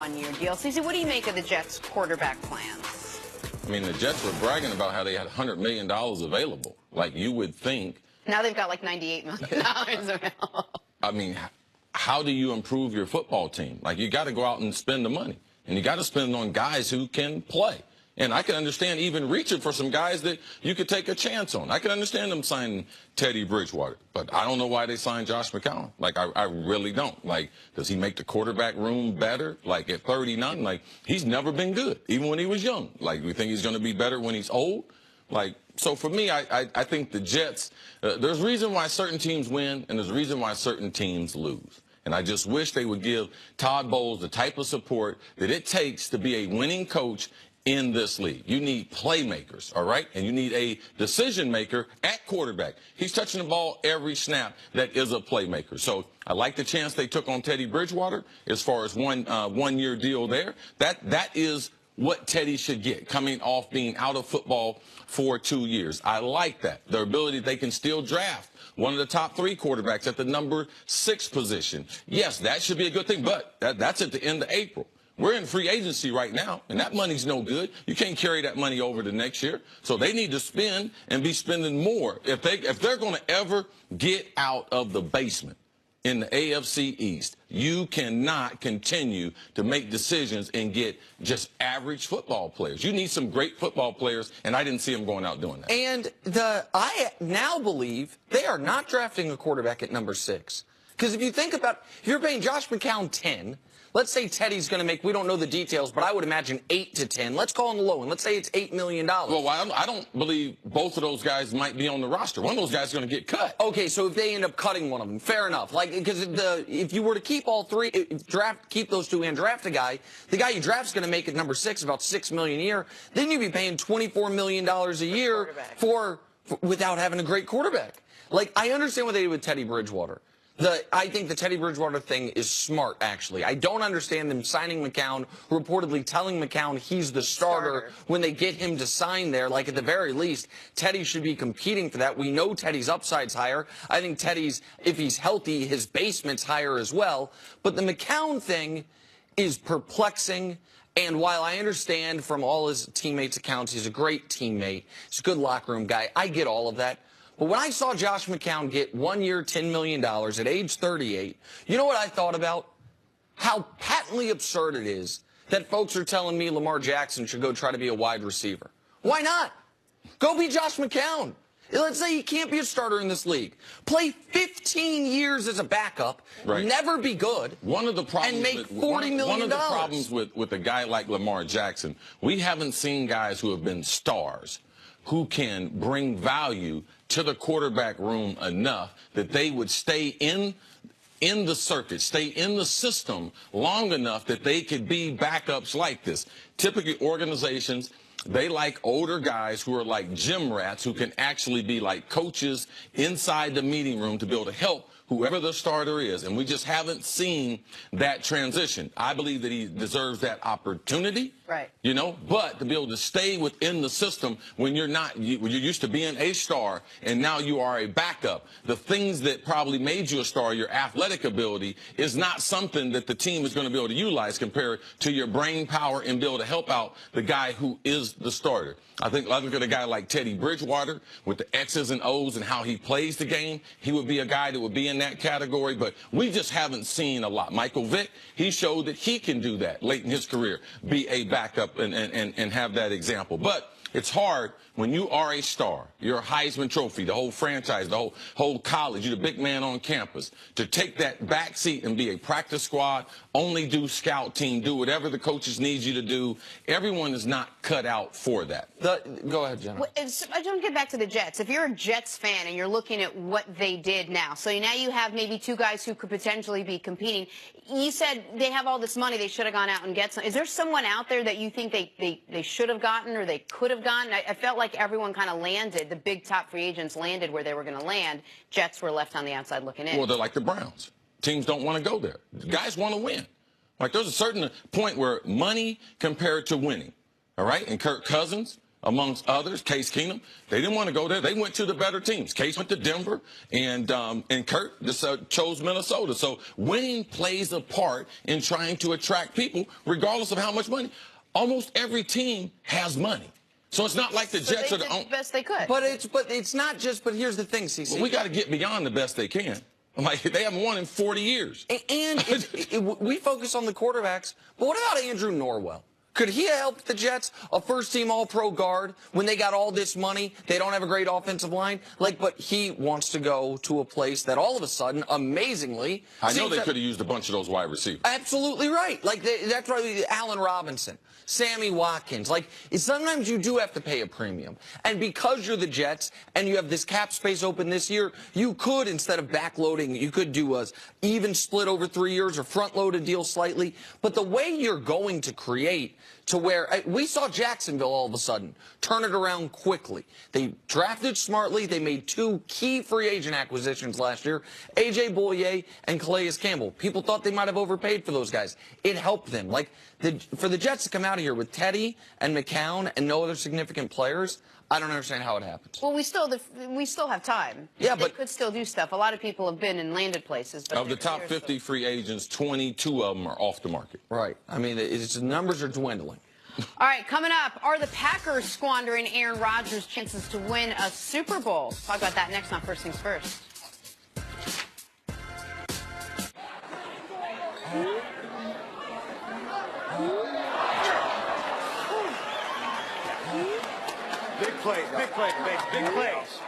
one-year deal. Cece, what do you make of the Jets' quarterback plans? I mean, the Jets were bragging about how they had $100 million available. Like, you would think. Now they've got like $98 million available. I mean, how do you improve your football team? Like, you got to go out and spend the money. And you got to spend on guys who can play. And I can understand even reaching for some guys that you could take a chance on. I can understand them signing Teddy Bridgewater. But I don't know why they signed Josh McCown. Like, I really don't. Like, does he make the quarterback room better? Like, at 39, like, he's never been good, even when he was young. Like, we think he's going to be better when he's old? Like, so for me, I think the Jets, there's a reason why certain teams win, and there's a reason why certain teams lose. And I just wish they would give Todd Bowles the type of support that it takes to be a winning coach in this league. You need playmakers, all right? And you need a decision maker at quarterback. He's touching the ball every snap that is a playmaker. So I like the chance they took on Teddy Bridgewater as far as one-year deal there. That is what Teddy should get, coming off being out of football for 2 years. I like that. Their ability, they can still draft one of the top 3 quarterbacks at the number 6 position. Yes, that should be a good thing, but that's at the end of April. We're in free agency right now, and that money's no good. You can't carry that money over to next year. So they need to spend and be spending more. If they're going to ever get out of the basement in the AFC East, you cannot continue to make decisions and get just average football players. You need some great football players, and I didn't see them going out doing that. And I now believe they are not drafting a quarterback at number 6. Because if you think about, if you're paying Josh McCown 10, let's say Teddy's going to make, we don't know the details, but I would imagine 8 to 10. Let's call him the low one. Let's say it's $8 million. Well, I don't believe both of those guys might be on the roster. One of those guys is going to get cut. Okay, so if they end up cutting one of them, fair enough. Like, because if you were to keep all 3, keep those 2 and draft a guy, the guy you draft is going to make at number 6 about $6 million a year. Then you'd be paying $24 million a year for without having a great quarterback. Like, I understand what they did with Teddy Bridgewater. I think the Teddy Bridgewater thing is smart, actually. I don't understand them signing McCown, reportedly telling McCown he's the starter when they get him to sign there. Like, at the very least, Teddy should be competing for that. We know Teddy's upside's higher. I think Teddy's, if he's healthy, his basement's higher as well. But the McCown thing is perplexing. And while I understand from all his teammates' accounts, he's a great teammate, he's a good locker room guy, I get all of that. But when I saw Josh McCown get 1 year, $10 million at age 38, you know what I thought about? How patently absurd it is that folks are telling me Lamar Jackson should go try to be a wide receiver. Why not? Go be Josh McCown. Let's say he can't be a starter in this league. Play 15 years as a backup, never be good, and make $40 million. One of the problems with a guy like Lamar Jackson, we haven't seen guys who have been stars who can bring value to the quarterback room enough that they would stay in the circuit, stay in the system long enough that they could be backups like this. Typically, organizations, they like older guys who are like gym rats who can actually be like coaches inside the meeting room to be able to help whoever the starter is, and we just haven't seen that transition. I believe that he deserves that opportunity, you know, but to be able to stay within the system when you're used to being a star and now you are a backup. The things that probably made you a star, your athletic ability, is not something that the team is going to be able to utilize compared to your brain power and be able to help out the guy who is the starter. I think look at a guy like Teddy Bridgewater with the X's and O's and how he plays the game. He would be a guy that would be in that category, but we just haven't seen a lot. Michael Vick, he showed that he can do that late in his career, be a backup and have that example. But it's hard when you are a star, you're a Heisman Trophy, the whole franchise, the whole college, you're the big man on campus, to take that back seat and be a practice squad, only do scout team, do whatever the coaches need you to do. Everyone is not cut out for that. Go ahead, Jenna. Well, I don't get back to the Jets. If you're a Jets fan and you're looking at what they did now, so now you have maybe 2 guys who could potentially be competing. You said they have all this money, they should have gone out and get some. Is there someone out there that you think they should have gotten or they could have gotten? I felt like everyone kind of landed, the big top free agents landed where they were going to land. Jets were left on the outside looking in. Well, they're like the Browns. Teams don't want to go there. Guys want to win. Like, there's a certain point where money compared to winning, all right? And Kirk Cousins, amongst others, Case Keenum. They didn't want to go there. They went to the better teams. Case went to Denver, and Kurt chose Minnesota. So winning plays a part in trying to attract people, regardless of how much money. Almost every team has money. So it's not like the Jets are the only. best they could. But it's not just. But here's the thing, CC. Well, we got to get beyond the best they can. Like, they haven't won in 40 years. And we focus on the quarterbacks, but what about Andrew Norwell? Could he have helped the Jets, a first-team All-Pro guard, when they got all this money? They don't have a great offensive line. But he wants to go to a place that all of a sudden, amazingly... I know they could have used a bunch of those wide receivers. Absolutely right. That's why Allen Robinson, Sammy Watkins. Sometimes you do have to pay a premium. And because you're the Jets and you have this cap space open this year, you could, instead of backloading, you could do a even split over 3 years or front-load a deal slightly. But the way you're going to create to where we saw Jacksonville all of a sudden turn it around quickly. They drafted smartly. They made 2 key free agent acquisitions last year, A.J. Bouye and Calais Campbell. People thought they might have overpaid for those guys. It helped them. For the Jets to come out of here with Teddy and McCown and no other significant players, I don't understand how it happens. Well, we still have time. Yeah, they could still do stuff. A lot of people have been and landed places. But of the top 50 free agents, 22 of them are off the market. Right. I mean, the numbers are dwindling. All right, coming up, are the Packers squandering Aaron Rodgers' chances to win a Super Bowl? Talk about that next on First Things First. Big plays, big plays.